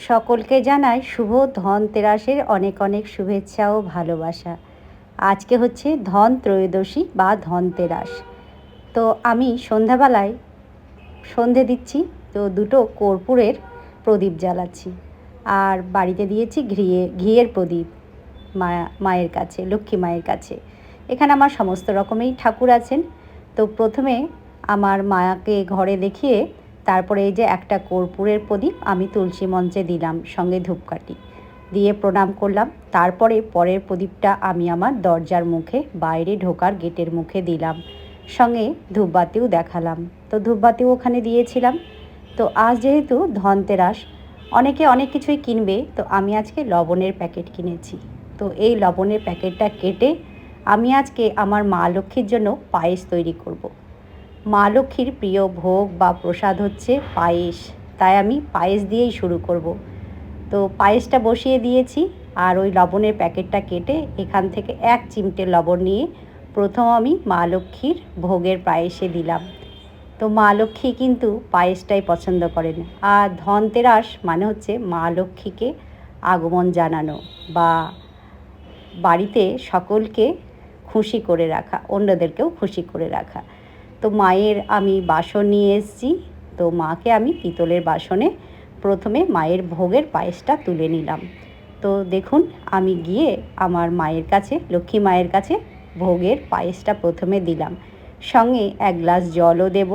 সকলকে জানাই শুভ ধনতেরাসের অনেক অনেক শুভেচ্ছা ও ভালোবাসা। আজকে হচ্ছে ধন ত্রয়োদশী বা ধনতেরাস। তো আমি সন্ধ্যাবেলায় সন্ধে দিচ্ছি, তো দুটো কর্পূরের প্রদীপ জ্বালাচ্ছি আর বাড়িতে দিয়েছি ঘিয়ের প্রদীপ মায়ের কাছে, লক্ষ্মী মায়ের কাছে। এখানে আমার সমস্ত রকমেই ঠাকুর আছেন। তো প্রথমে আমার মাকে ঘরে দেখিয়ে তারপরে এই যে একটা কর্পূরের প্রদীপ আমি তুলসী মঞ্চে দিলাম, সঙ্গে ধূপকাঠি দিয়ে প্রণাম করলাম। তারপরে পরের প্রদীপটা আমি আমার দরজার মুখে, বাইরে ঢোকার গেটের মুখে দিলাম, সঙ্গে ধূপবাতিও দেখালাম। তো ধূপবাতিও ওখানে দিয়েছিলাম। তো আজ যেহেতু ধনতেরাস, অনেকে অনেক কিছুই কিনবে, তো আমি আজকে লবণের প্যাকেট কিনেছি। তো এই লবণের প্যাকেটটা কেটে আমি আজকে আমার মা লক্ষ্মীর জন্য পায়েস তৈরি করব। মা লক্ষ্মীর প্রিয় ভোগ বা প্রসাদ হচ্ছে পায়েস, তাই আমি পায়েস দিয়েই শুরু করব। তো পায়েসটা বসিয়ে দিয়েছি আর ওই লবণের প্যাকেটটা কেটে এখান থেকে 1 চিমটে লবণ নিয়ে প্রথম আমি মা লক্ষ্মীর ভোগের পায়েসে দিলাম। তো মা লক্ষ্মী কিন্তু পায়েসটাই পছন্দ করেন। আর ধনতেরাস মানে হচ্ছে মা লক্ষ্মীকে আগমন জানানো বা বাড়িতে সকলকে খুশি করে রাখা, অন্যদেরকেও খুশি করে রাখা। তো মায়ের আমি বাসন নিয়ে এসেছি। তো মাকে আমি পিতলের বাসনে প্রথমে মায়ের ভোগের পায়েসটা তুলে নিলাম। তো দেখুন, আমি গিয়ে আমার মায়ের কাছে, লক্ষ্মী মায়ের কাছে ভোগের পায়েসটা প্রথমে দিলাম, সঙ্গে 1 গ্লাস জলও দেব।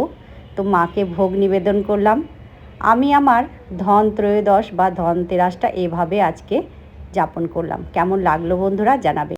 তো মাকে ভোগ নিবেদন করলাম। আমি আমার ধন ত্রয়োদশ বা ধনতেরাসটা এভাবে আজকে যাপন করলাম। কেমন লাগলো বন্ধুরা জানাবে।